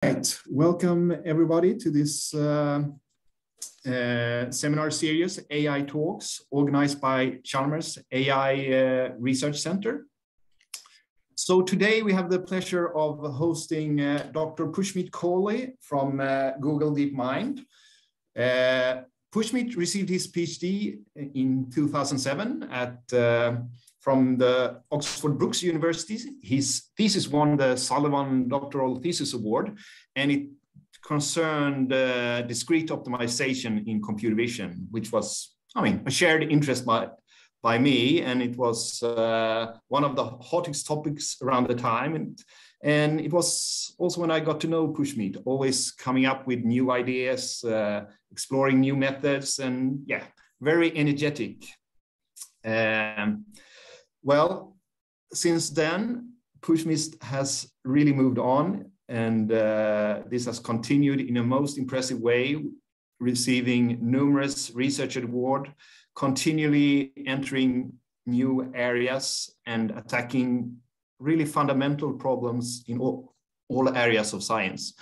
Right. Welcome everybody to this seminar series, AI Talks, organized by Chalmers AI Research Center. So today we have the pleasure of hosting Dr. Pushmeet Kohli from Google DeepMind. Pushmeet received his PhD in 2007 from the Oxford Brookes University. His thesis won the Sullivan Doctoral Thesis Award, and it concerned discrete optimization in computer vision, which was, a shared interest by me, and it was one of the hottest topics around the time. And it was also when I got to know Pushmeet, always coming up with new ideas, exploring new methods, and yeah, very energetic. Well, since then, Pushmeet has really moved on, and this has continued in a most impressive way, receiving numerous research awards, continually entering new areas and attacking really fundamental problems in all areas of science.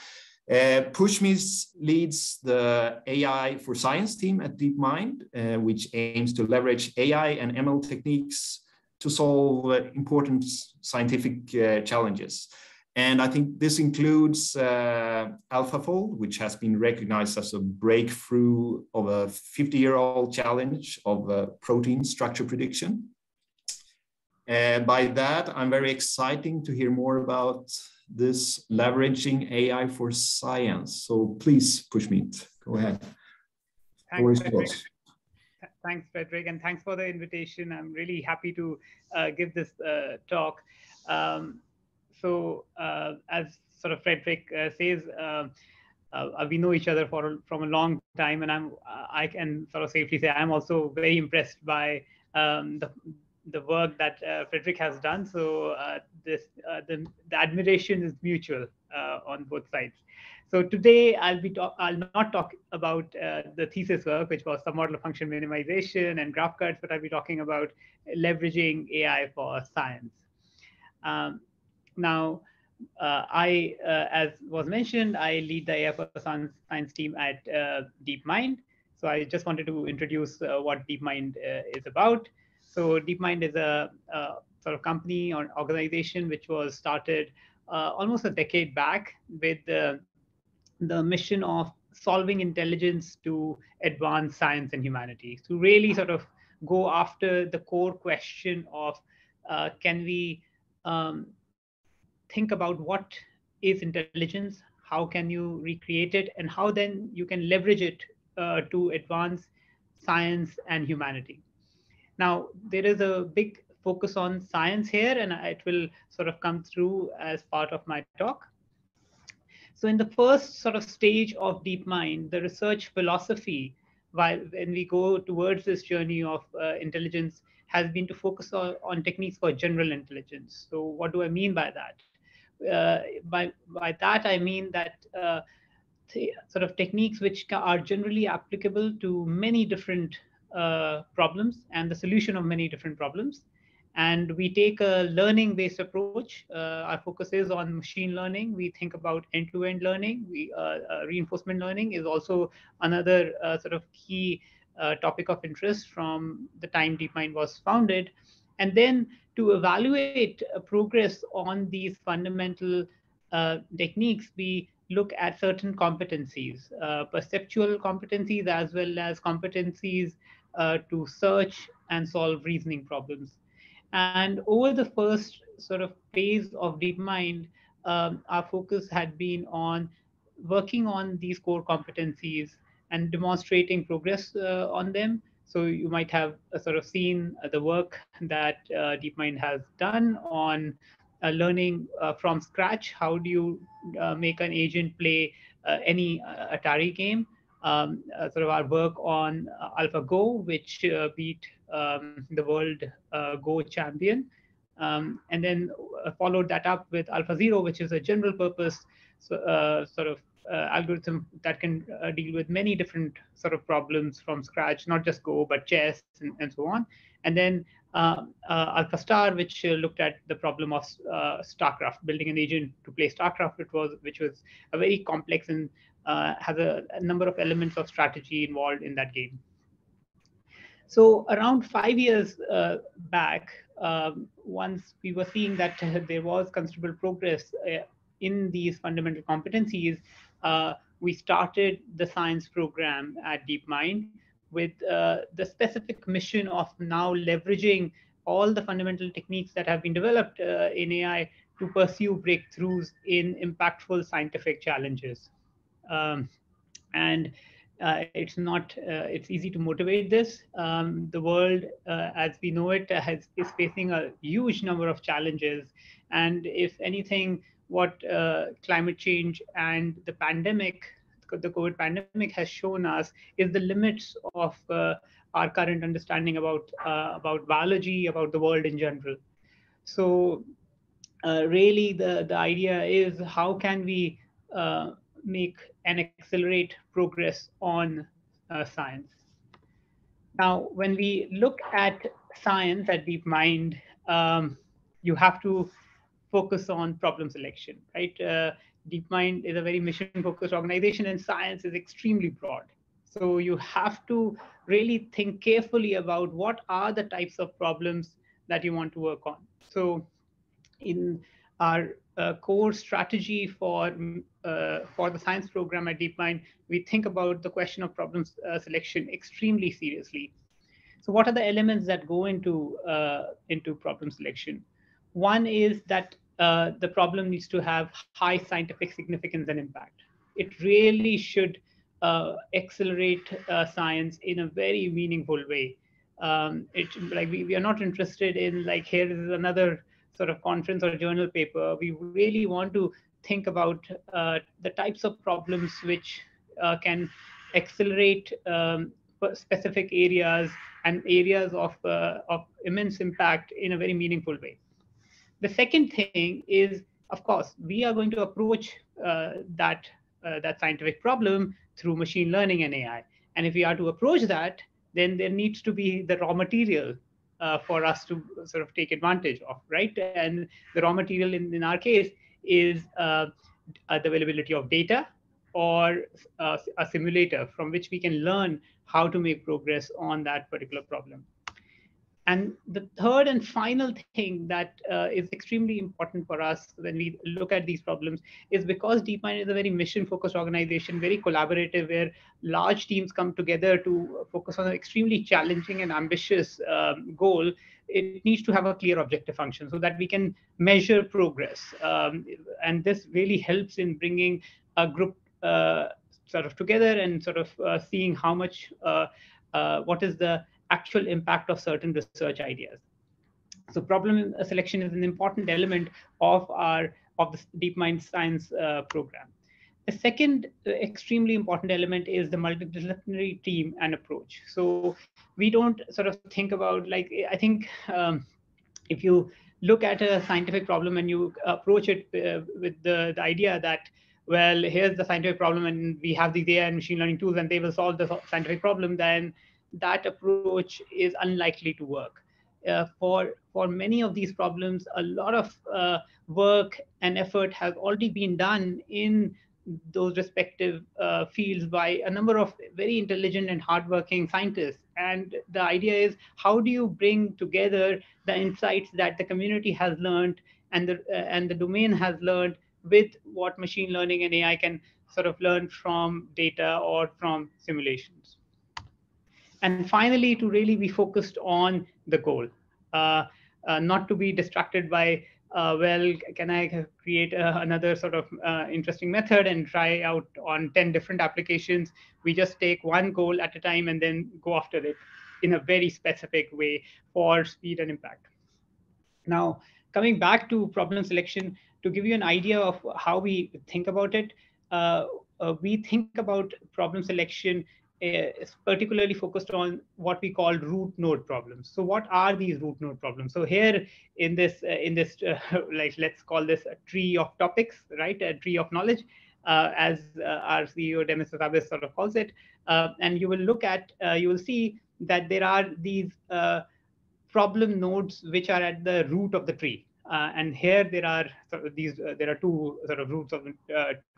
Pushmeet leads the AI for Science team at DeepMind, which aims to leverage AI and ML techniques to solve important scientific challenges. And I think this includes AlphaFold, which has been recognized as a breakthrough of a 50-year-old challenge of protein structure prediction. By that, I'm very excited to hear more about this leveraging AI for science. So please, Pushmeet, go ahead. Thanks, Frederick, and thanks for the invitation. I'm really happy to give this talk. As sort of Frederick says, we know each other from a long time, and I can sort of safely say I'm also very impressed by the work that Frederick has done. So the admiration is mutual on both sides. So today I'll not talk about the thesis work, which was submodel function minimization and graph cuts, but I'll be talking about leveraging AI for science. As was mentioned, I lead the AI for Science team at DeepMind. So I just wanted to introduce what DeepMind is about. So DeepMind is a sort of company or organization which was started almost a decade back with the mission of solving intelligence to advance science and humanity, to really sort of go after the core question of can we think about what is intelligence, how can you recreate it, and how then you can leverage it to advance science and humanity. Now, there is a big focus on science here, and it will sort of come through as part of my talk. So in the first sort of stage of DeepMind, the research philosophy, when we go towards this journey of intelligence, has been to focus on techniques for general intelligence. So what do I mean by that? By that, I mean that sort of techniques which are generally applicable to many different problems and the solution of many different problems. And we take a learning-based approach. Our focus is on machine learning. We think about end-to-end learning. Reinforcement learning is also another sort of key topic of interest from the time DeepMind was founded. And then to evaluate progress on these fundamental techniques, we look at certain competencies, perceptual competencies, as well as competencies to search and solve reasoning problems. And over the first sort of phase of DeepMind, our focus had been on working on these core competencies and demonstrating progress on them. So you might have sort of seen the work that DeepMind has done on learning from scratch. How do you make an agent play any Atari game? Sort of our work on AlphaGo, which beat the world Go champion, and then followed that up with AlphaZero, which is a general purpose sort of algorithm that can deal with many different sort of problems from scratch, not just Go, but chess and so on. And then AlphaStar, which looked at the problem of StarCraft, building an agent to play StarCraft, which was a very complex and has a number of elements of strategy involved in that game. So around 5 years back, once we were seeing that there was considerable progress in these fundamental competencies, we started the science program at DeepMind with the specific mission of now leveraging all the fundamental techniques that have been developed in AI to pursue breakthroughs in impactful scientific challenges. And it's easy to motivate this. The world, as we know it, is facing a huge number of challenges. And if anything, what climate change and the COVID pandemic has shown us is the limits of our current understanding about biology, about the world in general. So really the idea is how can we make and accelerate progress on science. Now, when we look at science at DeepMind, you have to focus on problem selection, right? DeepMind is a very mission-focused organization, and science is extremely broad. So you have to really think carefully about what are the types of problems that you want to work on. So in our core strategy for the science program at DeepMind, we think about the question of problem selection extremely seriously. So what are the elements that go into problem selection? One is that the problem needs to have high scientific significance and impact. It really should accelerate science in a very meaningful way. We are not interested in like, here is another sort of conference or journal paper. We really want to think about the types of problems which can accelerate specific areas and areas of immense impact in a very meaningful way. The second thing is, of course, we are going to approach that scientific problem through machine learning and AI. And if we are to approach that, then there needs to be the raw material for us to sort of take advantage of, right? And the raw material in our case is the availability of data or a simulator from which we can learn how to make progress on that particular problem. And the third and final thing that is extremely important for us when we look at these problems is because DeepMind is a very mission-focused organization, very collaborative, where large teams come together to focus on an extremely challenging and ambitious goal. It needs to have a clear objective function so that we can measure progress. And this really helps in bringing a group sort of together and sort of seeing how much, what is the actual impact of certain research ideas. So problem selection is an important element of the DeepMind science program. The second extremely important element is the multidisciplinary team and approach. So we don't sort of think about, like, I think if you look at a scientific problem and you approach it with the idea that, well, here's the scientific problem and we have these AI and machine learning tools and they will solve the scientific problem, then that approach is unlikely to work. For many of these problems, a lot of work and effort has already been done in those respective fields by a number of very intelligent and hardworking scientists. And the idea is, how do you bring together the insights that the community has learned and the domain has learned with what machine learning and AI can sort of learn from data or from simulations? And finally, to really be focused on the goal, not to be distracted by, well, can I create another sort of interesting method and try out on 10 different applications? We just take one goal at a time and then go after it in a very specific way for speed and impact. Now, coming back to problem selection, to give you an idea of how we think about it, we think about problem selection is particularly focused on what we call root node problems. So what are these root node problems? So here in this like, let's call this a tree of topics, right? A tree of knowledge, as our CEO Demis Hassabis sort of calls it. And you will look at, you will see that there are these problem nodes which are at the root of the tree. And here there are sort of there are two sort of roots of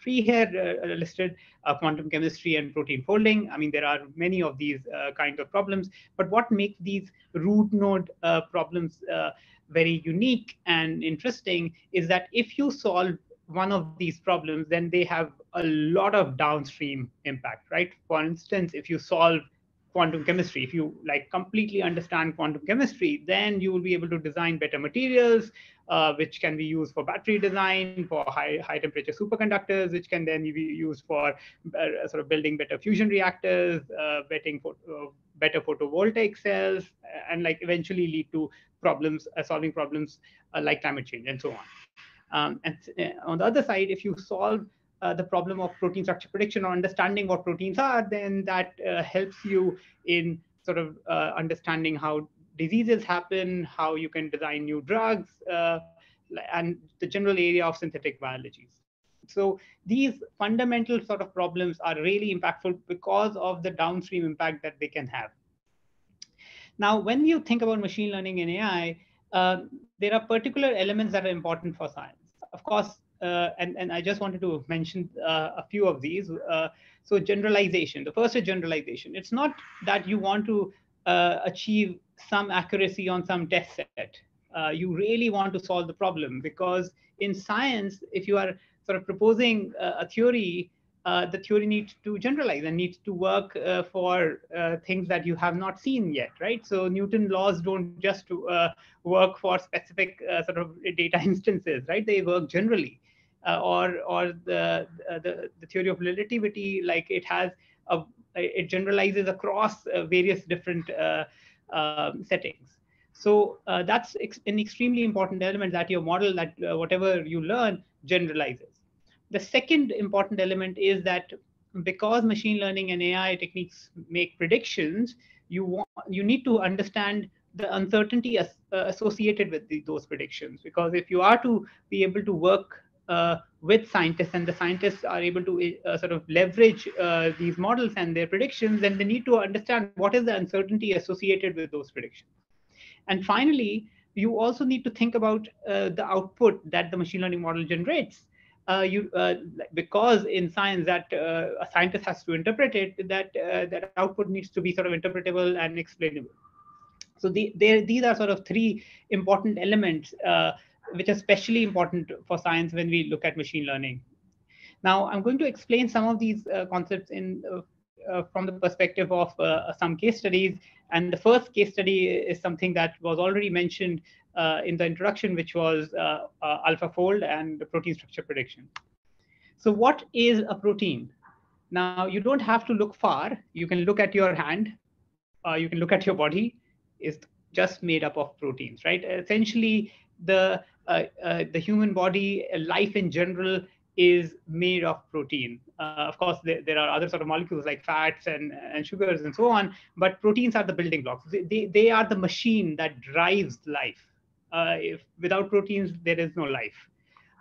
tree here listed: quantum chemistry and protein folding. I mean, there are many of these kinds of problems. But what makes these root node problems very unique and interesting is that if you solve one of these problems, then they have a lot of downstream impact, right? For instance, if you solve quantum chemistry, if you like completely understand quantum chemistry, then you will be able to design better materials, which can be used for battery design, for high temperature superconductors, which can then be used for sort of building better fusion reactors, better photovoltaic cells, and like eventually lead to problems, solving problems like climate change and so on. And on the other side, if you solve the problem of protein structure prediction or understanding what proteins are, then that helps you in sort of understanding how diseases happen, how you can design new drugs, and the general area of synthetic biology. So these fundamental sort of problems are really impactful because of the downstream impact that they can have. Now, when you think about machine learning and AI, there are particular elements that are important for science. Of course, and I just wanted to mention a few of these. So generalization. The first is generalization. It's not that you want to achieve some accuracy on some test set. You really want to solve the problem, because in science, if you are sort of proposing a theory, the theory needs to generalize and needs to work for things that you have not seen yet, right? So Newton laws don't just work for specific sort of data instances, right? They work generally. Or the theory of relativity, like it generalizes across various different settings. So that's an extremely important element, that your model, that whatever you learn generalizes. The second important element is that because machine learning and AI techniques make predictions, you need to understand the uncertainty associated with those predictions. Because if you are to be able to work with scientists, and the scientists are able to sort of leverage these models and their predictions, then they need to understand what is the uncertainty associated with those predictions. And finally, you also need to think about the output that the machine learning model generates. Because in science that a scientist has to interpret it, that output needs to be sort of interpretable and explainable. So these are sort of three important elements which are especially important for science when we look at machine learning. Now, I'm going to explain some of these concepts from the perspective of some case studies. And the first case study is something that was already mentioned in the introduction, which was AlphaFold and protein structure prediction. So what is a protein? Now, you don't have to look far. You can look at your hand. You can look at your body. It's just made up of proteins, right? Essentially, the human body, life in general, is made of protein. Of course, there are other sort of molecules like fats and sugars and so on, but proteins are the building blocks. They are the machine that drives life. If without proteins, there is no life.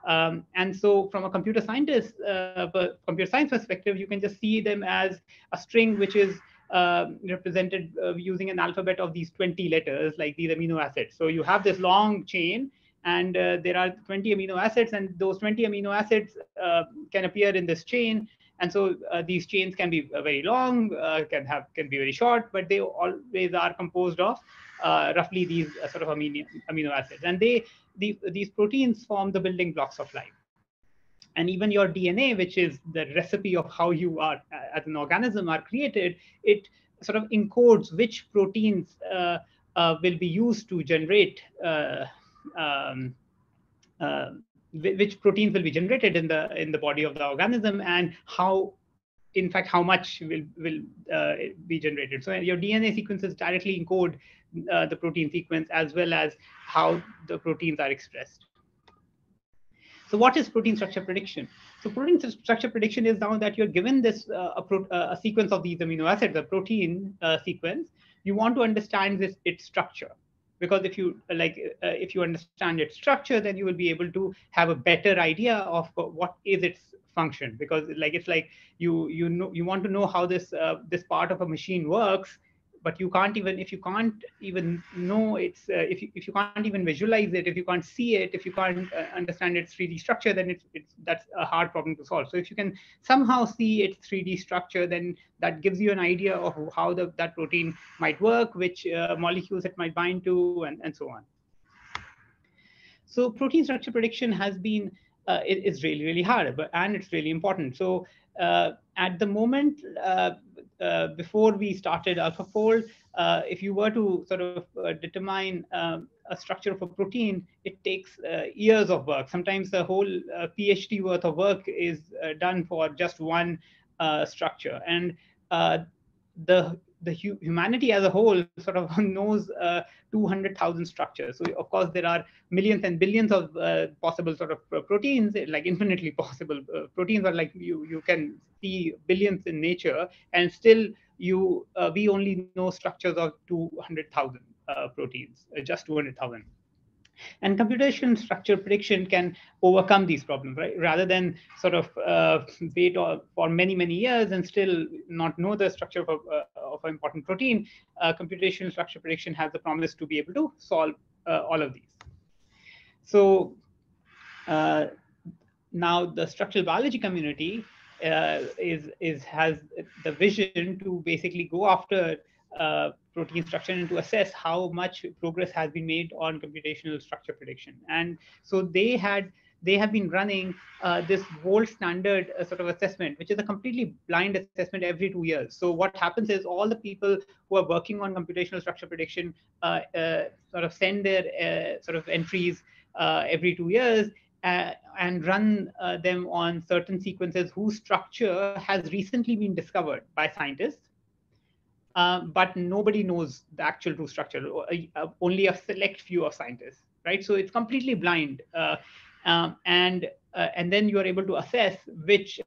And so from a computer science perspective, you can just see them as a string which is represented using an alphabet of these 20 letters, like these amino acids. So you have this long chain, and there are 20 amino acids, and those 20 amino acids can appear in this chain. And so these chains can be very long, can be very short, but they always are composed of roughly these sort of amino acids. And these proteins form the building blocks of life. And even your DNA, which is the recipe of how you are as an organism are created, it sort of encodes which proteins will be used to generate which proteins will be generated in the body of the organism, and how, in fact, how much will be generated. So your DNA sequences directly encode the protein sequence, as well as how the proteins are expressed. So what is protein structure prediction? So protein structure prediction is now that you're given this a sequence of these amino acids, a protein sequence. You want to understand its structure, because if you understand its structure, then you will be able to have a better idea of what is its function. Because it's like you want to know how this part of a machine works. but you can't even, if you can't even know it's, if you can't even visualize it, if you can't see it, if you can't understand its 3D structure, then that's a hard problem to solve. So if you can somehow see its 3D structure, then that gives you an idea of how that protein might work, which molecules it might bind to, and so on. So protein structure prediction has been, it's really, really hard, and it's really important. So at the moment, before we started AlphaFold, if you were to sort of determine a structure of a protein, it takes years of work. Sometimes the whole PhD worth of work is done for just one structure. And the humanity as a whole sort of knows 200,000 structures. So of course there are millions and billions of possible sort of proteins, like infinitely possible proteins, are like you can see billions in nature, and still we only know structures of 200,000 proteins, just 200,000. And computational structure prediction can overcome these problems, right? Rather than sort of wait for many, many years and still not know the structure of an important protein, computational structure prediction has the promise to be able to solve all of these. So now the structural biology community has the vision to basically go after protein structure and to assess how much progress has been made on computational structure prediction. And so they have been running this gold standard sort of assessment, which is a completely blind assessment every 2 years. So what happens is all the people who are working on computational structure prediction sort of send their sort of entries every 2 years, and run them on certain sequences whose structure has recently been discovered by scientists. But nobody knows the actual true structure, only a select few of scientists, right? So it's completely blind. And then you are able to assess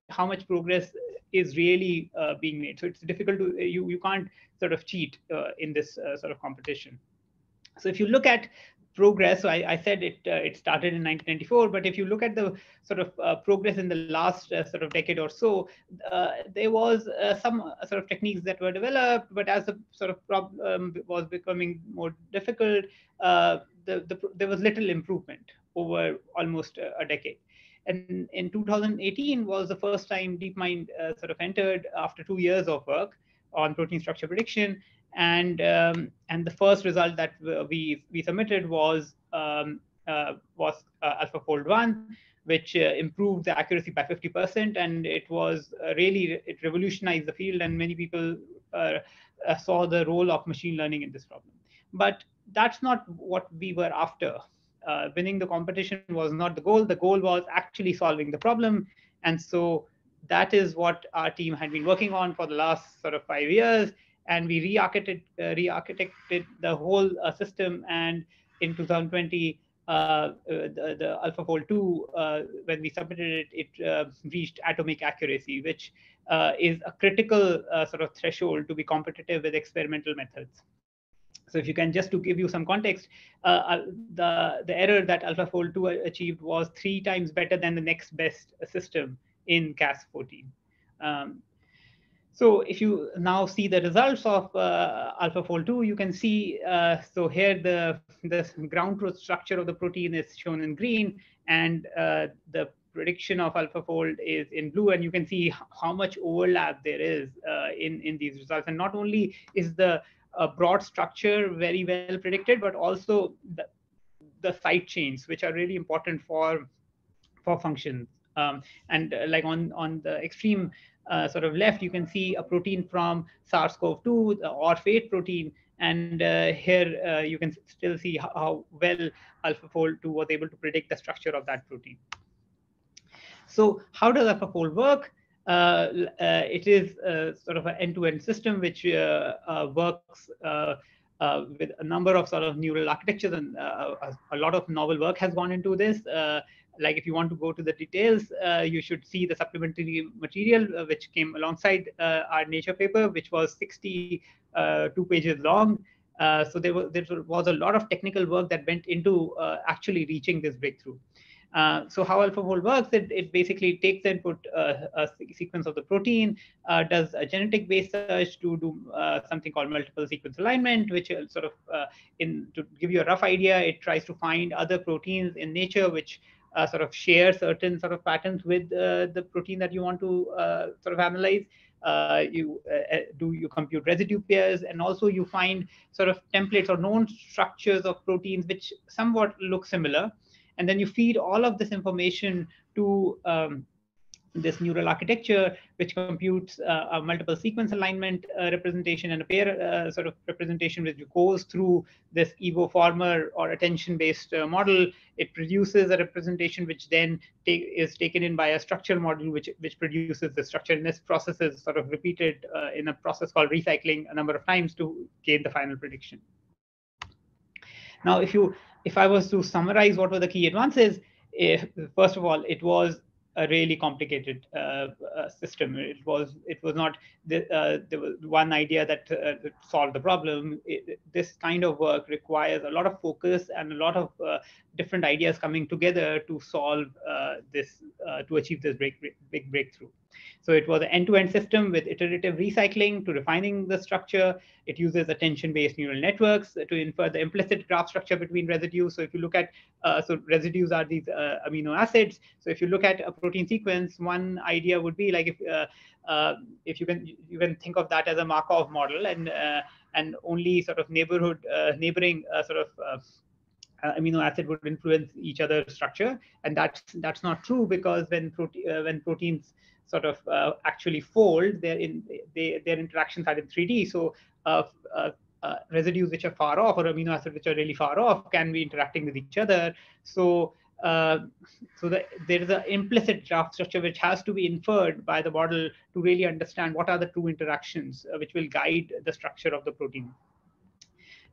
how much progress is really being made. So it's difficult to, you can't sort of cheat in this sort of competition. So if you look at progress, so I said it started in 1994, but if you look at the sort of progress in the last sort of decade or so, there was some sort of techniques that were developed, but as the sort of problem was becoming more difficult, there was little improvement over almost a decade. And in 2018 was the first time DeepMind sort of entered after 2 years of work on protein structure prediction. And the first result that we submitted was AlphaFold 1, which improved the accuracy by 50%, and it was it revolutionized the field, and many people saw the role of machine learning in this problem. But that's not what we were after. Winning the competition was not the goal. The goal was actually solving the problem, and so that is what our team had been working on for the last sort of 5 years. And we re-architected the whole system. And in 2020, the AlphaFold 2, when we submitted it, it reached atomic accuracy, which is a critical sort of threshold to be competitive with experimental methods. So if you can, just to give you some context, the error that AlphaFold 2 achieved was 3 times better than the next best system in Cas14. So if you now see the results of AlphaFold 2, you can see, so here the ground truth structure of the protein is shown in green, and the prediction of AlphaFold is in blue, and you can see how much overlap there is in these results. And not only is the broad structure very well predicted, but also the side chains, which are really important for functions. And like on the extreme sort of left, you can see a protein from SARS-CoV-2, the ORF8 protein. And here you can still see how well AlphaFold 2 was able to predict the structure of that protein. So how does AlphaFold work? It is sort of an end-to-end system which works with a number of sort of neural architectures, and a lot of novel work has gone into this. Like if you want to go to the details, you should see the supplementary material which came alongside our Nature paper, which was 62 pages long. So there was a lot of technical work that went into actually reaching this breakthrough. So how AlphaFold works, it basically takes the input sequence of the protein, does a genetic-based search to do something called multiple sequence alignment, which sort of, to give you a rough idea, it tries to find other proteins in nature which sort of share certain sort of patterns with the protein that you want to sort of analyze. You compute residue pairs, and also you find sort of templates or known structures of proteins which somewhat look similar. And then you feed all of this information to this neural architecture, which computes a multiple sequence alignment representation and a pair sort of representation, which goes through this Evo former or attention-based model. It produces a representation which then is taken in by a structure model, which produces the structure. And this process is sort of repeated in a process called recycling a number of times to gain the final prediction. Now, if I was to summarize what were the key advances, first of all, it was a really complicated system. It was not there was one idea that solved the problem. This kind of work requires a lot of focus and a lot of different ideas coming together to solve this, to achieve this big breakthrough. So it was an end-to-end system with iterative recycling to refining the structure. It uses attention-based neural networks to infer the implicit graph structure between residues. So if you look at, so residues are these amino acids. So if you look at a protein sequence, one idea would be like if you can think of that as a Markov model, and only sort of neighboring sort of amino acid would influence each other's structure, and that's not true, because when proteins sort of actually fold, their interactions are in 3D. So residues which are far off, or amino acids which are really far off, can be interacting with each other. So there is an implicit graph structure which has to be inferred by the model to really understand what are the true interactions which will guide the structure of the protein.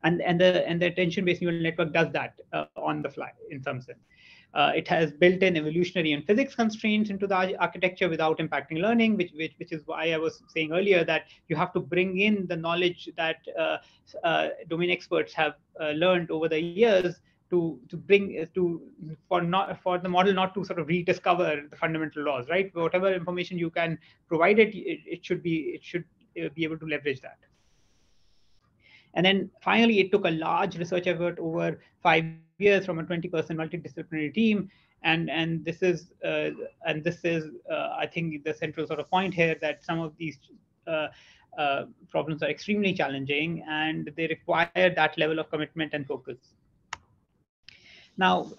And the attention-based neural network does that on the fly in some sense. It has built-in evolutionary and physics constraints into the architecture without impacting learning, which is why I was saying earlier that you have to bring in the knowledge that domain experts have learned over the years to bring for the model not to sort of rediscover the fundamental laws, right? Whatever information you can provide it should be able to leverage that. And then finally, it took a large research effort over 5 years from a 20-person multidisciplinary team. And this is I think the central sort of point here, that some of these problems are extremely challenging, and they require that level of commitment and focus. Now,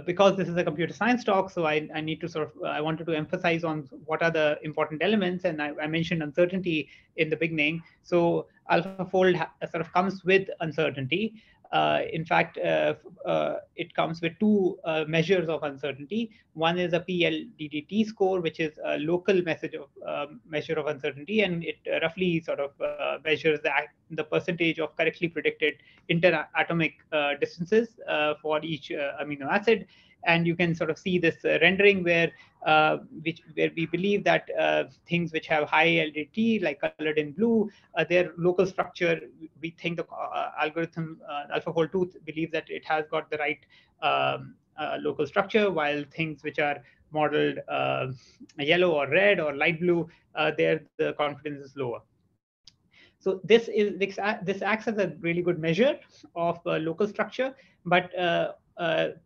because this is a computer science talk, so I need to sort of, I wanted to emphasize on what are the important elements, and I mentioned uncertainty in the beginning. So AlphaFold sort of comes with uncertainty. In fact, it comes with two measures of uncertainty. One is a PLDDT score, which is a local measure of uncertainty, and it roughly sort of measures the percentage of correctly predicted interatomic distances for each amino acid. And you can sort of see this rendering where we believe that things which have high LDT, like colored in blue, their local structure, we think the algorithm AlphaFold 2 believes that it has got the right local structure, while things which are modeled yellow or red or light blue, there the confidence is lower. So this acts as a really good measure of local structure, but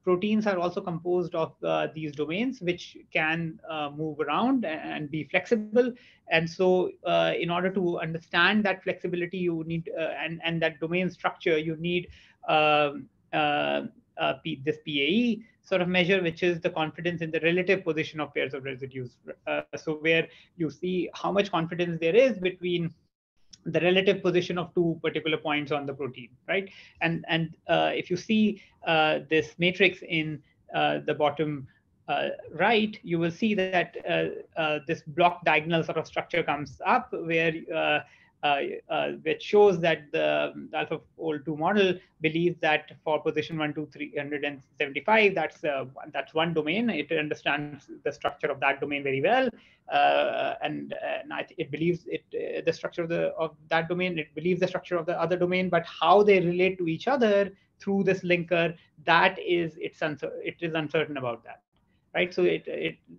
proteins are also composed of these domains which can move around and be flexible. And so in order to understand that flexibility, you need and that domain structure, you need this PAE sort of measure, which is the confidence in the relative position of pairs of residues. So where you see how much confidence there is between the relative position of two particular points on the protein, right? And if you see this matrix in the bottom right, you will see that this block diagonal sort of structure comes up, where which shows that the AlphaFold 2 model believes that for position 1, 2, 375, that's one domain. It understands the structure of that domain very well, and it believes the structure of that domain. It believes the structure of the other domain, but how they relate to each other through this linker, it is uncertain about that. Right, so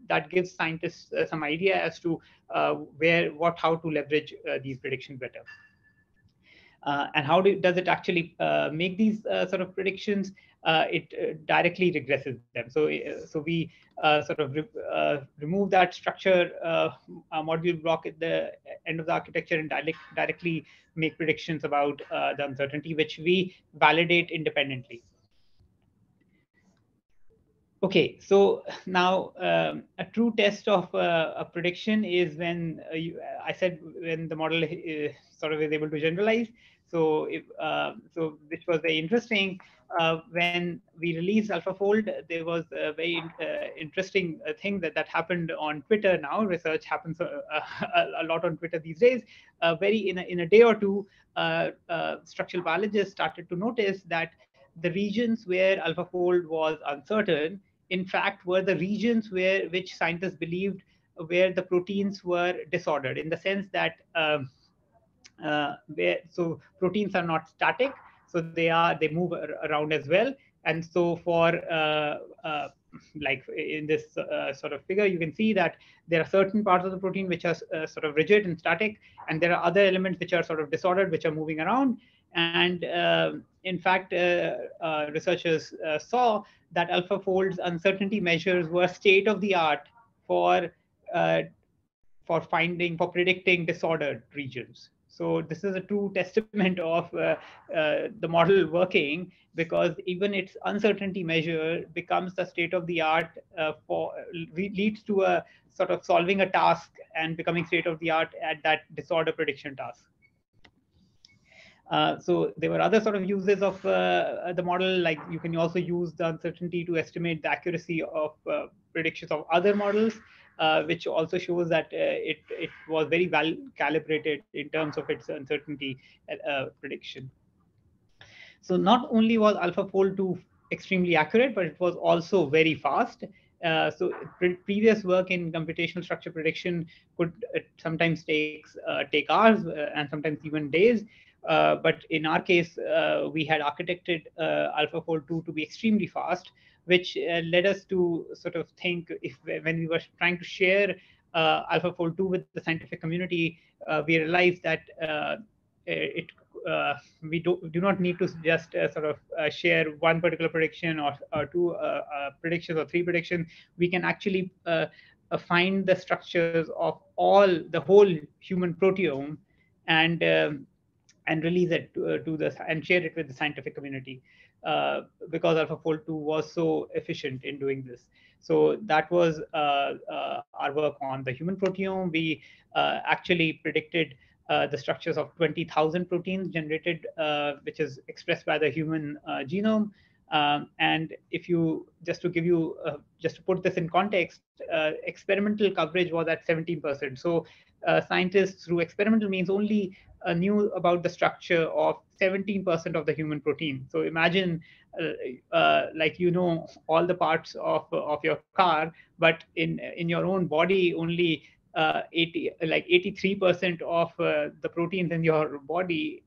that gives scientists some idea as to how to leverage these predictions better. And how does it actually make these sort of predictions? It directly regresses them. So we sort of remove that structure module block at the end of the architecture and directly make predictions about the uncertainty, which we validate independently. Okay, so now a true test of a prediction is when I said when the model sort of is able to generalize. So which was very interesting. When we released AlphaFold, there was a very interesting thing that happened on Twitter. Now research happens a lot on Twitter these days. In a day or two, structural biologists started to notice that the regions where AlphaFold was uncertain, in fact, were the regions which scientists believed where the proteins were disordered, in the sense that so proteins are not static, so they move around as well. And so for like in this sort of figure, you can see that there are certain parts of the protein which are sort of rigid and static, and there are other elements which are sort of disordered, which are moving around. And in fact, researchers saw that AlphaFold's uncertainty measures were state of the art for predicting disordered regions. So this is a true testament of the model working, because even its uncertainty measure becomes the state of the art leads to a sort of solving a task and becoming state of the art at that disorder prediction task. So there were other sort of uses of the model, like you can also use the uncertainty to estimate the accuracy of predictions of other models, which also shows that it was very well calibrated in terms of its uncertainty prediction. So not only was AlphaFold 2 extremely accurate, but it was also very fast. So previous work in computational structure prediction could sometimes take hours and sometimes even days. But in our case, we had architected AlphaFold 2 to be extremely fast, which led us to sort of think, when we were trying to share AlphaFold 2 with the scientific community, we realized that we do not need to just sort of share one particular prediction or two predictions or three predictions. We can actually find the structures of the whole human proteome and release it to and share it with the scientific community, because AlphaFold 2 was so efficient in doing this. So that was our work on the human proteome. We actually predicted the structures of 20,000 proteins generated, which is expressed by the human genome. And if you just to put this in context, experimental coverage was at 17%. So scientists through experimental means only knew about the structure of 17% of the human protein. So imagine, like all the parts of your car, but in your own body only 83% of the proteins in your body,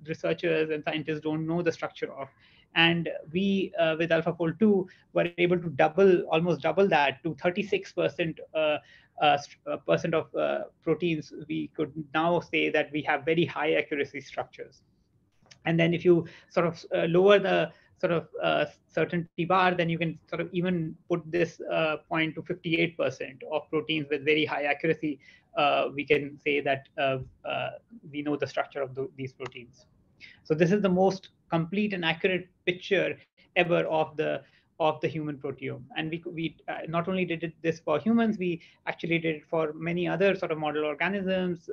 researchers and scientists don't know the structure of. And we, with AlphaFold 2, were able to almost double that to 36% percent of proteins. We could now say that we have very high accuracy structures. And then if you sort of lower the sort of certainty bar, then you can sort of even put this point to 58% of proteins with very high accuracy. We can say that we know the structure of these proteins. So this is the most complete and accurate picture ever of the human proteome. And we not only did this for humans, we actually did it for many other sort of model organisms.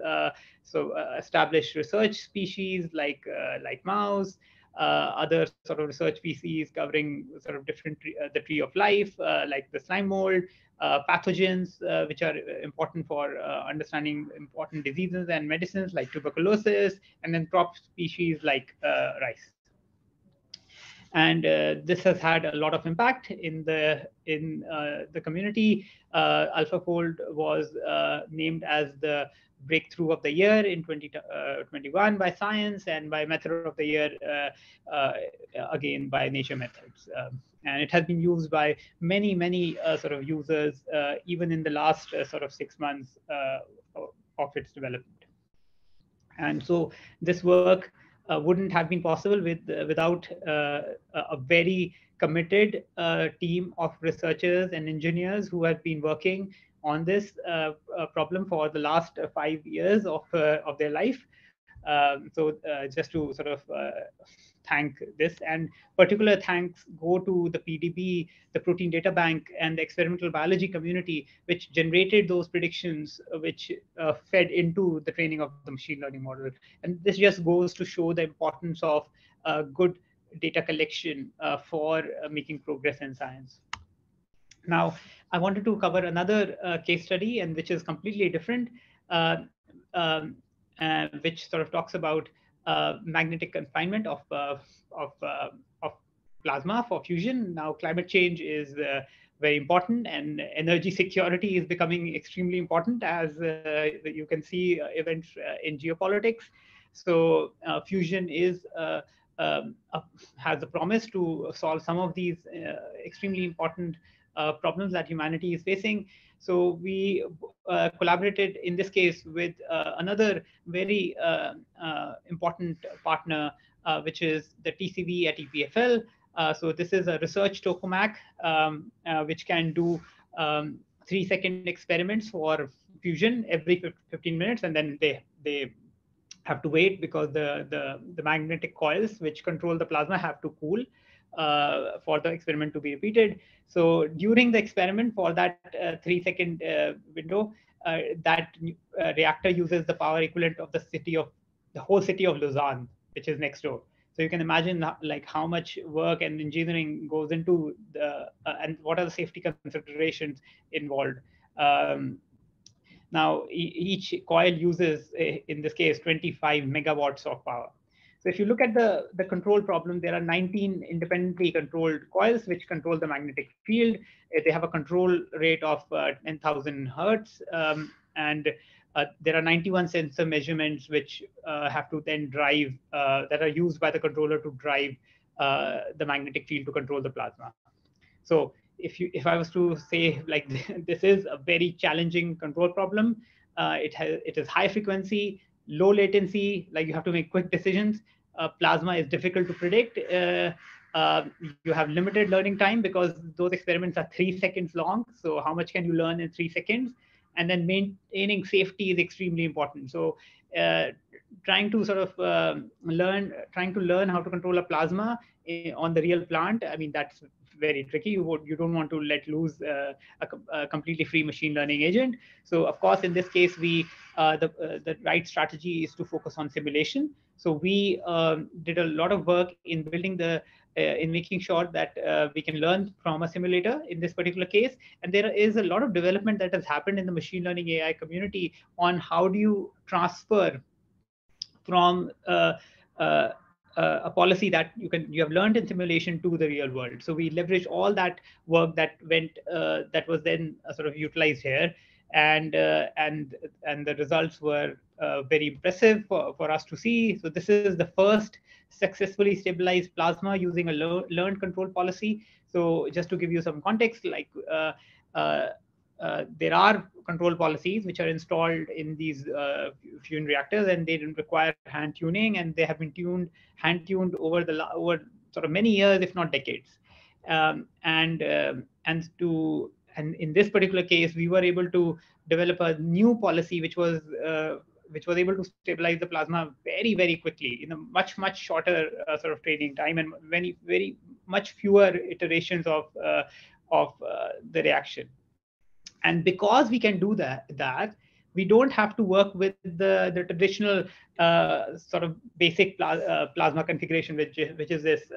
So established research species like mouse, other sort of research PCs covering sort of different the tree of life, like the slime mold, pathogens, which are important for understanding important diseases and medicines like tuberculosis, and then crop species like rice. And this has had a lot of impact in the community. AlphaFold was named as the breakthrough of the year in 2021 by Science, and by Method of the Year again by Nature Methods. And it has been used by many sort of users even in the last sort of 6 months of its development. And so this work wouldn't have been possible without a very committed team of researchers and engineers who have been working on this problem for the last 5 years of their life. Just to sort of thank this, and particular thanks go to the PDB, the Protein Data Bank, and the experimental biology community, which generated those predictions, which fed into the training of the machine learning model. And this just goes to show the importance of good data collection for making progress in science. Now, I wanted to cover another case study, and which is completely different, which sort of talks about magnetic confinement of plasma for fusion. Now, climate change is very important, and energy security is becoming extremely important, as you can see events in geopolitics. So fusion is has the promise to solve some of these extremely important problems that humanity is facing. So we collaborated in this case with another very important partner, which is the TCV at EPFL. So this is a research tokamak, which can do 3-second experiments for fusion every 15 minutes, and then they have to wait because the magnetic coils which control the plasma have to cool for the experiment to be repeated. So during the experiment, for that 3-second window, that reactor uses the power equivalent of the whole city of Lausanne, which is next door. So you can imagine like how much work and engineering goes into the and what are the safety considerations involved. Now, each coil uses, in this case, 25 megawatts of power. So if you look at the control problem, there are 19 independently controlled coils which control the magnetic field. They have a control rate of 10,000 hertz, and there are 91 sensor measurements which have to then drive, that are used by the controller to drive the magnetic field to control the plasma. So if I was to say, like, this is a very challenging control problem. It is high frequency, low latency, like you have to make quick decisions. Plasma is difficult to predict. You have limited learning time because those experiments are 3 seconds long. So how much can you learn in 3 seconds? And then maintaining safety is extremely important. So trying to sort of learn how to control a plasma on the real plant, I mean, that's very tricky. You don't want to let loose a completely free machine learning agent. So of course, in this case, the right strategy is to focus on simulation. So we did a lot of work in building in making sure that we can learn from a simulator in this particular case. And there is a lot of development that has happened in the machine learning AI community on how do you transfer from a policy that you have learned in simulation to the real world. So we leverage all that work that was then sort of utilized here, and the results were very impressive for us to see. So this is the first successfully stabilized plasma using a learned control policy. So just to give you some context, like there are control policies which are installed in these fusion reactors, and they require hand tuning, and they have been hand tuned over sort of many years, if not decades. And in this particular case, we were able to develop a new policy which was able to stabilize the plasma very, very quickly in a much shorter sort of training time, and very much fewer iterations of the reaction. And because we can do that, we don't have to work with the traditional sort of basic plasma configuration, which is this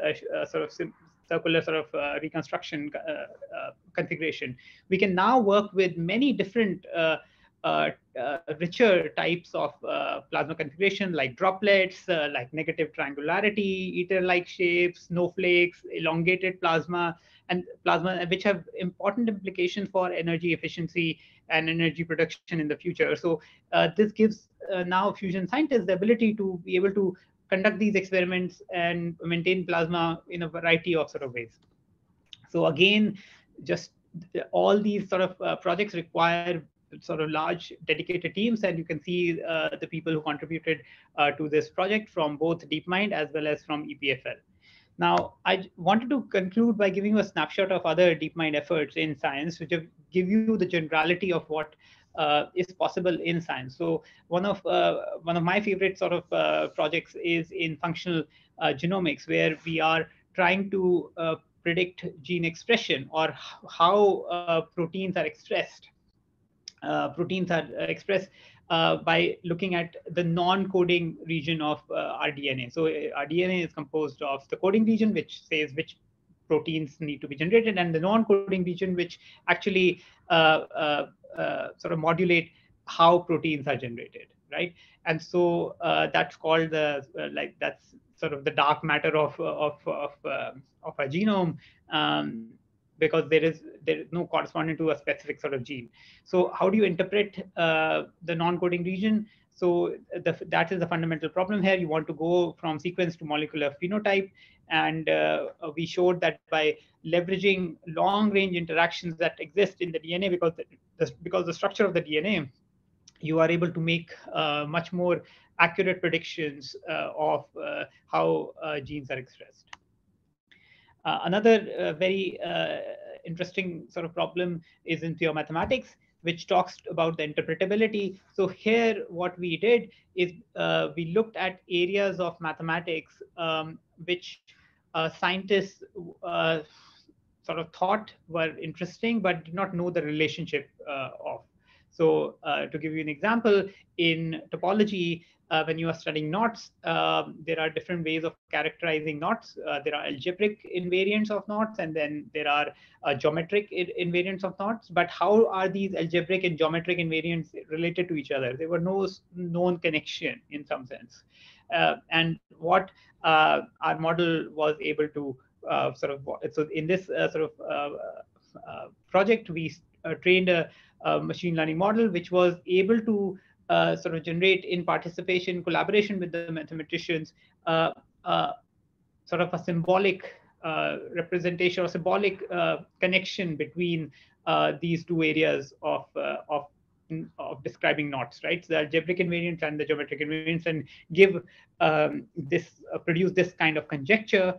sort of circular sort of reconstruction configuration. We can now work with many different richer types of plasma configuration, like droplets, like negative triangularity, ether-like shapes, snowflakes, elongated plasma, which have important implications for energy efficiency and energy production in the future. So this gives now fusion scientists the ability to be able to conduct these experiments and maintain plasma in a variety of sort of ways. So again, just all these sort of projects require sort of large dedicated teams, and you can see the people who contributed to this project from both DeepMind as well as from EPFL. Now, I wanted to conclude by giving you a snapshot of other DeepMind efforts in science, which give you the generality of what is possible in science. So one of my favorite sort of projects is in functional genomics, where we are trying to predict gene expression, or how proteins are expressed. Proteins are expressed by looking at the non-coding region of our DNA. So our DNA is composed of the coding region, which says which proteins need to be generated, and the non-coding region, which actually sort of modulate how proteins are generated, right? And so that's called the that's sort of the dark matter of a genome. Because there is no corresponding to a specific sort of gene. So how do you interpret the non-coding region? So that is the fundamental problem here. You want to go from sequence to molecular phenotype, and we showed that by leveraging long-range interactions that exist in the DNA, because the structure of the DNA, you are able to make much more accurate predictions of how genes are expressed. Another very interesting sort of problem is in pure mathematics, which talks about the interpretability. So here, what we did is we looked at areas of mathematics which scientists sort of thought were interesting, but did not know the relationship of. So to give you an example, in topology, when you are studying knots, there are different ways of characterizing knots. There are algebraic invariants of knots, and then there are geometric invariants of knots. But how are these algebraic and geometric invariants related to each other? There were no known connection in some sense. And what our model was able to sort of, so in this sort of project, we trained a machine learning model, which was able to sort of generate, in participation, collaboration with the mathematicians, sort of a symbolic representation or symbolic connection between these two areas of describing knots, right? So the algebraic invariants and the geometric invariants, and give produce this kind of conjecture,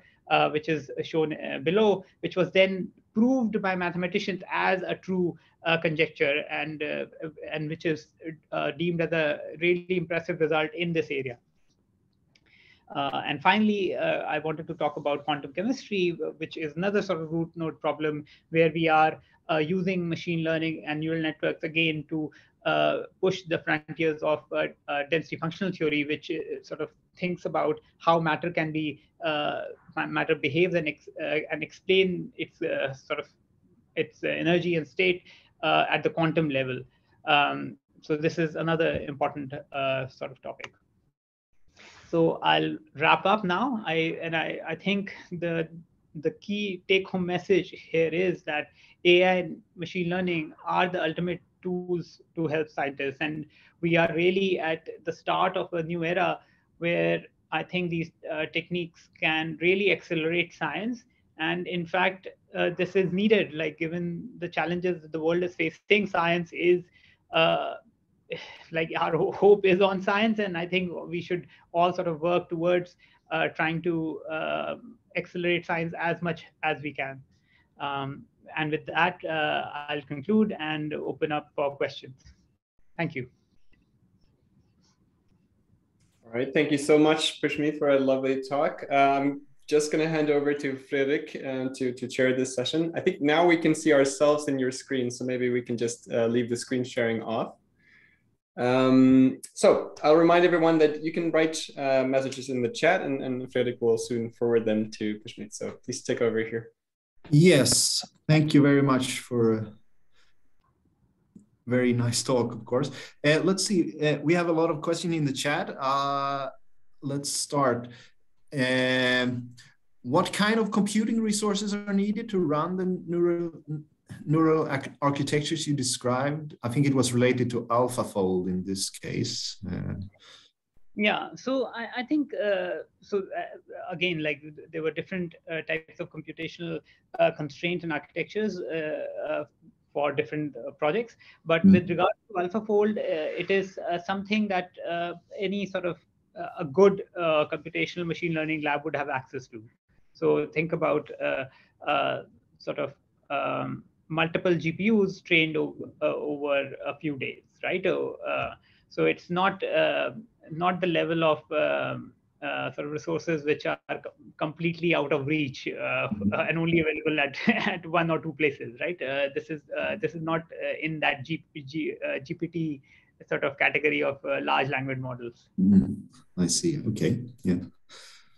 which is shown below, which was then proved by mathematicians as a true conjecture, and which is deemed as a really impressive result in this area. And finally, I wanted to talk about quantum chemistry, which is another sort of root node problem, where we are using machine learning and neural networks again to push the frontiers of density functional theory, which sort of thinks about how matter can be matter behaves and explain its sort of its energy and state at the quantum level. So this is another important sort of topic. So I'll wrap up now. I think the key take-home message here is that AI and machine learning are the ultimate tools to help scientists, and we are really at the start of a new era where I think these techniques can really accelerate science. And in fact, this is needed. Like, given the challenges that the world is facing, science is like, our hope is on science, and I think we should all sort of work towards trying to accelerate science as much as we can. And with that, I'll conclude and open up for questions. Thank you. All right, thank you so much, Pushmeet, for a lovely talk. I'm just going to hand over to Fredrik to chair this session. I think now we can see ourselves in your screen, so maybe we can just leave the screen sharing off. So I'll remind everyone that you can write messages in the chat, and Fredrik will soon forward them to Pushmeet. So please take over here. Yes, thank you very much for a very nice talk, of course. Let's see, we have a lot of questions in the chat. Let's start. What kind of computing resources are needed to run the neural architectures you described? I think it was related to AlphaFold in this case. Yeah, so I think, again, like there were different types of computational constraints and architectures for different projects. But with regard to AlphaFold, it is something that any sort of a good computational machine learning lab would have access to. So think about sort of multiple GPUs trained over a few days, right? So it's not the level of sort of resources which are completely out of reach and only available at one or two places, right? This is not in that GPT sort of category of large language models. I see. Okay. Yeah.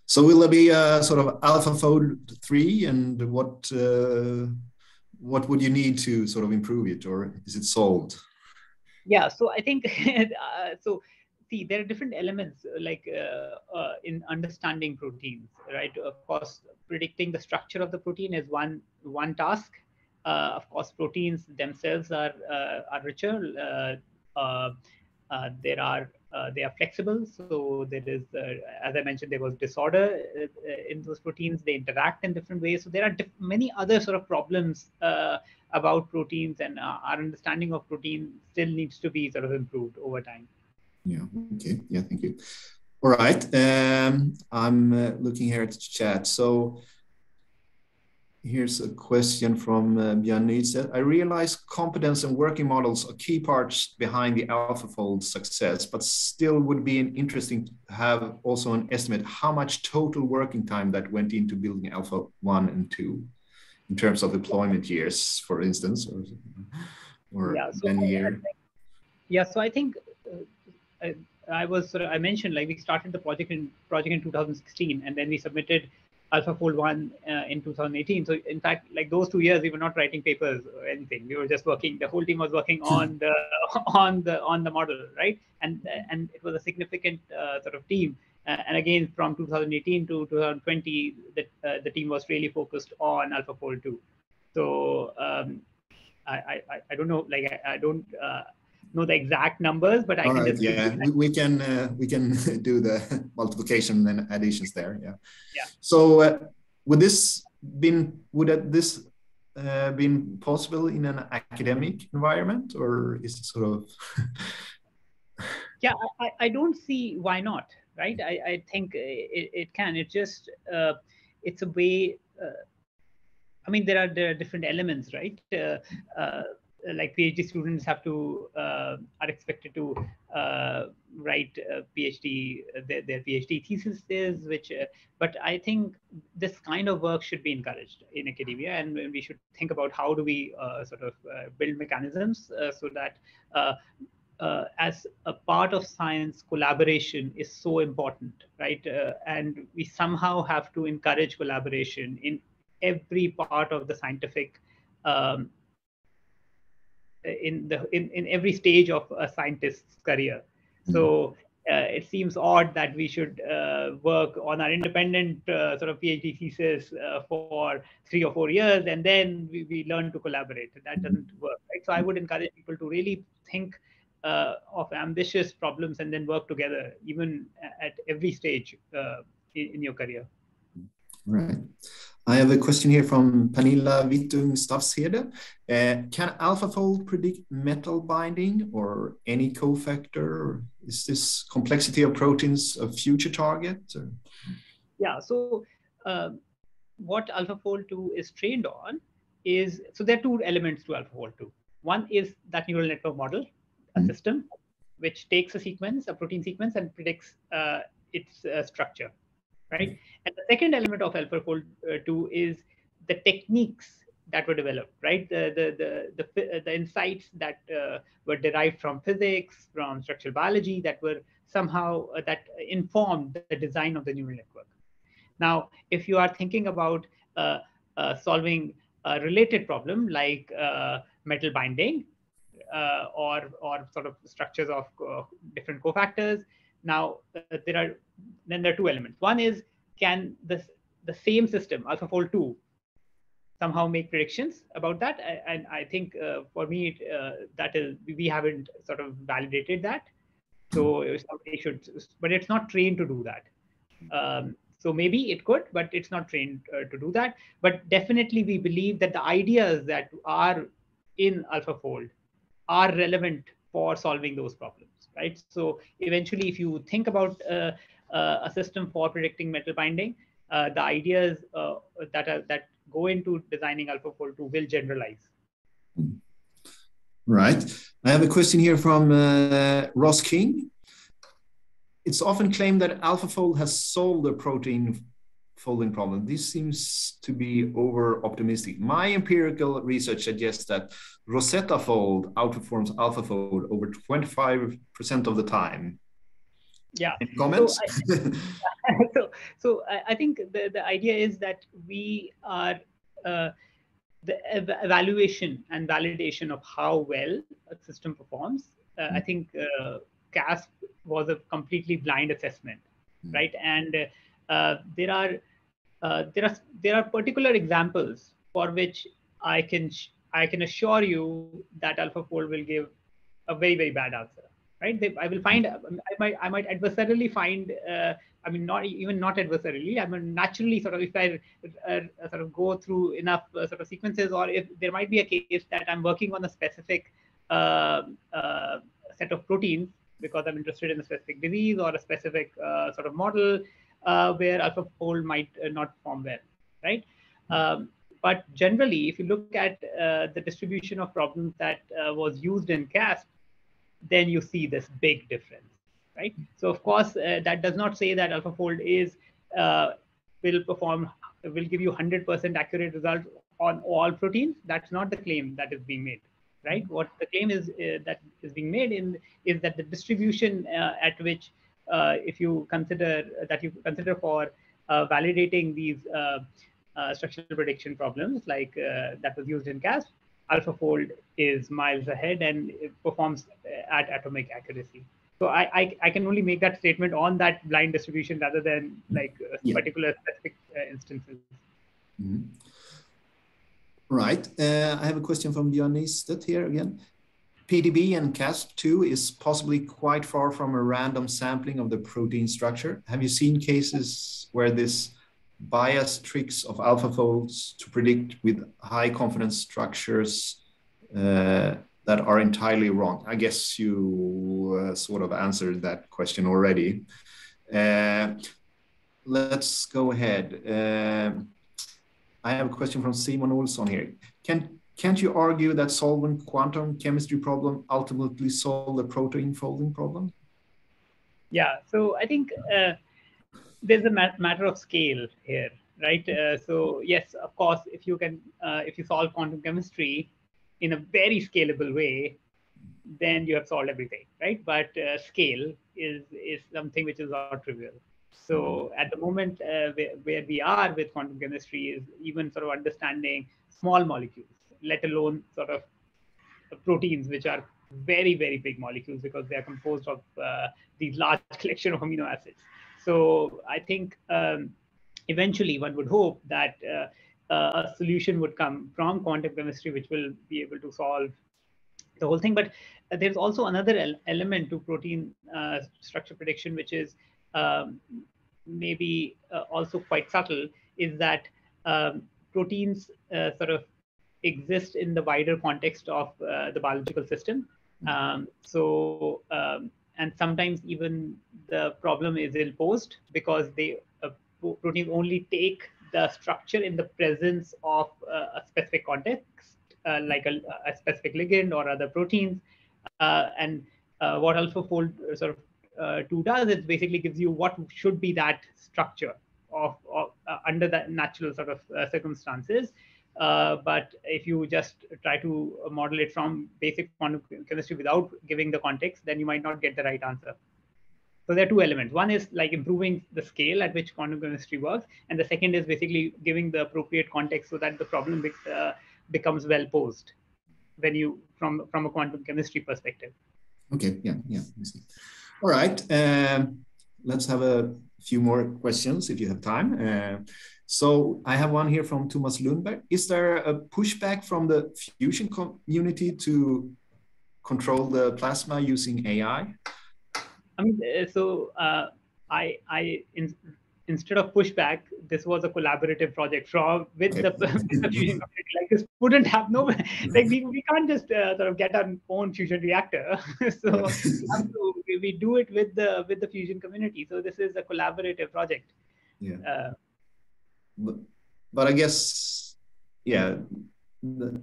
So will there be a sort of AlphaFold 3, and what would you need to sort of improve it, or is it solved? Yeah, so I think so. See, there are different elements like in understanding proteins, right? Of course, predicting the structure of the protein is one task. Of course, proteins themselves are richer. They are flexible, so there is, as I mentioned, there was disorder in those proteins. They interact in different ways. So there are many other sort of problems about proteins, and our understanding of protein still needs to be sort of improved over time. Yeah. Okay. Yeah. Thank you. All right. I'm looking here at the chat. So here's a question from Björn Nietzsche. I realize competence and working models are key parts behind the AlphaFold success, but still would be interesting to have also an estimate how much total working time that went into building Alpha 1 and 2 in terms of deployment years, for instance, or yeah, so 10 years. Yeah, so I think I mentioned like we started the project in 2016, and then we submitted AlphaFold 1 in 2018. So in fact, like those 2 years, we were not writing papers or anything. We were just working. The whole team was working on the on the model, right? And it was a significant sort of team. And again, from 2018 to 2020, the team was really focused on AlphaFold 2. So I don't know, like I don't know the exact numbers, but I can just we can do the multiplication and additions there. Yeah. Yeah. So would this been possible in an academic environment, or is it sort of? Yeah, I don't see why not, right? I think it can. It's just it's a way. I mean, there are different elements, right? Like PhD students have to are expected to write PhD their PhD theses, which but I think this kind of work should be encouraged in academia, and we should think about how do we sort of build mechanisms so that as a part of science, collaboration is so important, right? And we somehow have to encourage collaboration in every part of the scientific in every stage of a scientist's career. So it seems odd that we should work on our independent sort of PhD thesis for 3 or 4 years, and then we learn to collaborate. That doesn't work, right? So I would encourage people to really think of ambitious problems and then work together, even at every stage in your career. Right. I have a question here from Pernilla Wittung Staffshede. Can AlphaFold predict metal binding or any cofactor? Is this complexity of proteins a future target? Or? Yeah, so what AlphaFold 2 is trained on is, so there are 2 elements to AlphaFold 2. One is that neural network model, a system which takes a sequence, a protein sequence, and predicts its structure, right? And the second element of AlphaFold 2 is the techniques that were developed, right? The insights that were derived from physics, from structural biology, that were somehow that informed the design of the neural network. Now, if you are thinking about solving a related problem like metal binding or sort of structures of different cofactors, now there are two elements. One is, can the same system, AlphaFold 2, somehow make predictions about that? And I think for me, that is, we haven't sort of validated that. So somebody should, but it's not trained to do that. So maybe it could, but it's not trained to do that. But definitely we believe that the ideas that are in AlphaFold are relevant for solving those problems, right? So eventually, if you think about a system for predicting metal binding, the ideas that go into designing AlphaFold 2 will generalize. Right. I have a question here from Ross King. It's often claimed that AlphaFold has solved the protein folding problem. This seems to be over-optimistic. My empirical research suggests that Rosetta fold outperforms AlphaFold over 25% of the time. Yeah. Any comments? So I think the idea is that we are the evaluation and validation of how well a system performs. I think CASP was a completely blind assessment, right? And there are particular examples for which I can assure you that AlphaFold will give a very, very bad answer, right? I will find, I might adversarially find, I mean, not adversarially, I mean, naturally, sort of, if I sort of go through enough sort of sequences, or if there might be a case that I'm working on a specific set of proteins because I'm interested in a specific disease or a specific sort of model where AlphaFold might not perform well, right? But generally, if you look at the distribution of problems that was used in CASP, then you see this big difference, right? So of course, that does not say that AlphaFold will give you 100% accurate results on all proteins. That's not the claim that is being made, right? What the claim is that is being made is that the distribution at which if you consider for validating these structural prediction problems like that was used in CASP, AlphaFold is miles ahead and it performs at atomic accuracy. So I can only make that statement on that blind distribution rather than like particular specific instances. Mm-hmm. Right. I have a question from Björn Nistet here again. PDB and CASP2 is possibly quite far from a random sampling of the protein structure. Have you seen cases where this bias tricks of AlphaFolds to predict with high confidence structures that are entirely wrong? I guess you sort of answered that question already. Let's go ahead. I have a question from Simon Olsson here. Can't you argue that solving quantum chemistry problem ultimately solve the protein folding problem? Yeah, so I think there's a matter of scale here, right? So yes, of course, if you solve quantum chemistry in a very scalable way, then you have solved everything, right? But scale is something which is not trivial. So at the moment where we are with quantum chemistry is even sort of understanding small molecules, let alone sort of proteins, which are very, very big molecules because they are composed of these large collection of amino acids. So I think eventually one would hope that a solution would come from quantum chemistry, which will be able to solve the whole thing. But there's also another element to protein structure prediction, which is maybe also quite subtle, is that proteins sort of exist in the wider context of the biological system. And sometimes even the problem is ill-posed because proteins only take the structure in the presence of a specific context, like a specific ligand or other proteins. And what AlphaFold sort of 2 does is basically gives you what should be that structure of under the natural sort of circumstances. But if you just try to model it from basic quantum chemistry without giving the context, then you might not get the right answer. So there are two elements. One is like improving the scale at which quantum chemistry works, and the second is basically giving the appropriate context so that the problem becomes well posed when you from a quantum chemistry perspective. Okay, yeah. I see. All right, let's have a few more questions if you have time. So I have one here from Thomas Lundberg. Is there a pushback from the fusion community to control the plasma using AI? I mean, instead of pushback, this was a collaborative project with the fusion community. Like this wouldn't have like we can't just sort of get our own fusion reactor. So we do it with the fusion community. So this is a collaborative project. Yeah. But I guess, yeah,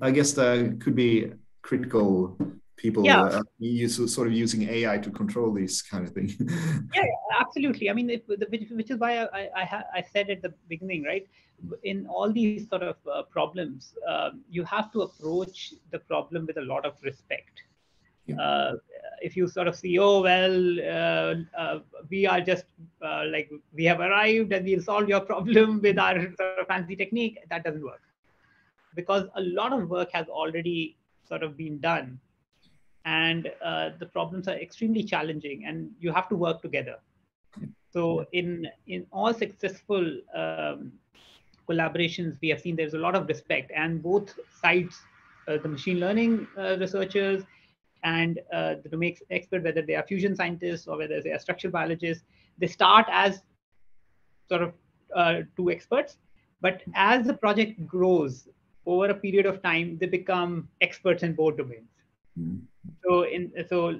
I guess there could be critical people sort of using AI to control these kind of things. Yeah, absolutely. I mean, which is why I said at the beginning, right? In all these sort of problems, you have to approach the problem with a lot of respect. Yeah. If you sort of see, oh, well, we are just like, we have arrived and we'll solve your problem with our sort of fancy technique, that doesn't work. Because a lot of work has already sort of been done. And the problems are extremely challenging and you have to work together. So in all successful collaborations, we have seen there's a lot of respect, and both sides, the machine learning researchers and the domain expert, whether they are fusion scientists or whether they are structural biologists, they start as sort of two experts. But as the project grows over a period of time, they become experts in both domains. So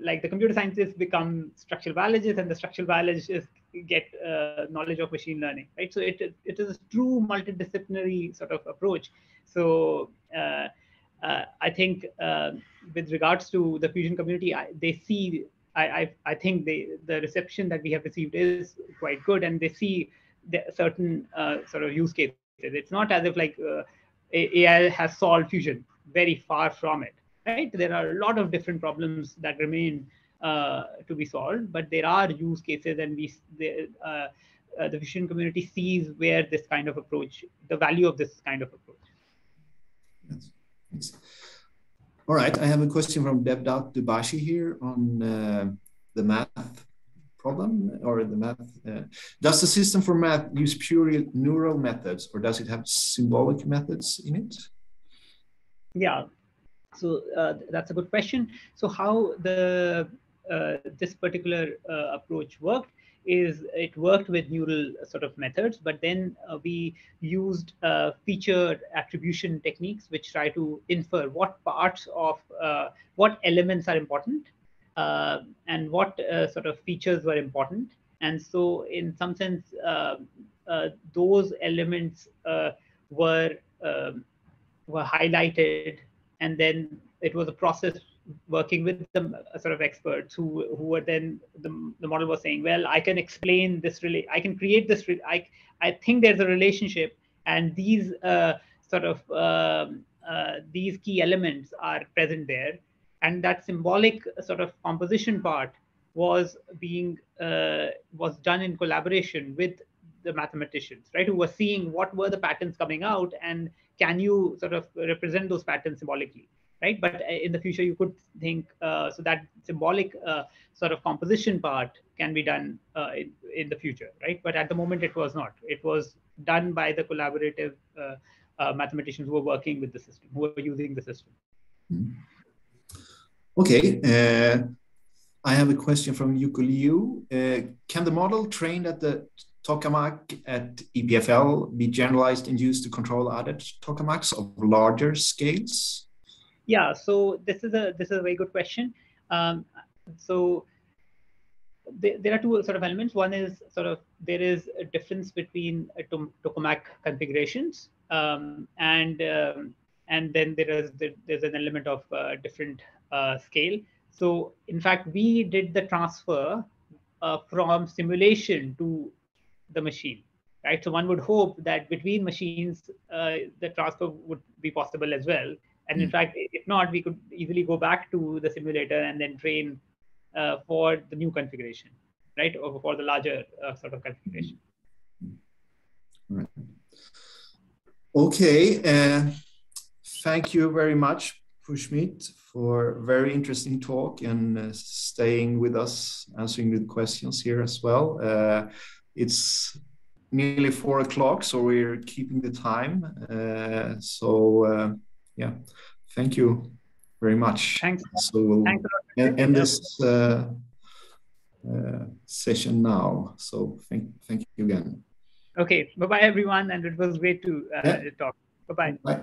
like the computer scientists become structural biologists, and the structural biologists get knowledge of machine learning, right? So it is a true multidisciplinary sort of approach. So I think with regards to the fusion community, I think the reception that we have received is quite good, and they see certain sort of use cases. It's not as if like AI has solved fusion. Very far from it. Right? There are a lot of different problems that remain to be solved, but there are use cases, and the fusion community sees where this kind of approach, the value of this kind of approach. Yes. Thanks. All right, I have a question from Devdat Dubashi here on the math problem or the math. Does the system for math use purely neural methods, or does it have symbolic methods in it? Yeah. So that's a good question. So how this particular approach worked is it worked with neural sort of methods, but then we used feature attribution techniques, which try to infer what parts of what elements are important and what sort of features were important. And so in some sense, those elements were highlighted, and then it was a process working with the sort of experts who were then the model was saying, well, I can explain this, I can create this, I think there's a relationship, and these sort of these key elements are present there, and that symbolic sort of composition part was done in collaboration with the mathematicians, right, who were seeing what were the patterns coming out, and can you sort of represent those patterns symbolically, right? But in the future, you could think so that symbolic sort of composition part can be done in the future, right? But at the moment, it was not. It was done by the collaborative mathematicians who were working with the system, who were using the system. Okay. I have a question from Yuko Liu. Can the model trained at the tokamak at EPFL be generalized and used to control other tokamaks of larger scales? Yeah, so this is a very good question. So there are two sort of elements. One is sort of there is a difference between tokamak configurations, and then there's an element of different scale. So in fact, we did the transfer from simulation to the machine. right? So one would hope that between machines, the transfer would be possible as well. And in fact, if not, we could easily go back to the simulator and then train for the new configuration, right? Or for the larger sort of configuration. Right. Okay. Thank you very much, Pushmeet, for a very interesting talk and staying with us, answering the questions here as well. It's nearly 4 o'clock, so we're keeping the time. Yeah, thank you very much. Thanks. So we'll Thanks a lot. end this session now. So thank you again. Okay, bye-bye everyone, and it was great to talk. Bye-bye. Bye.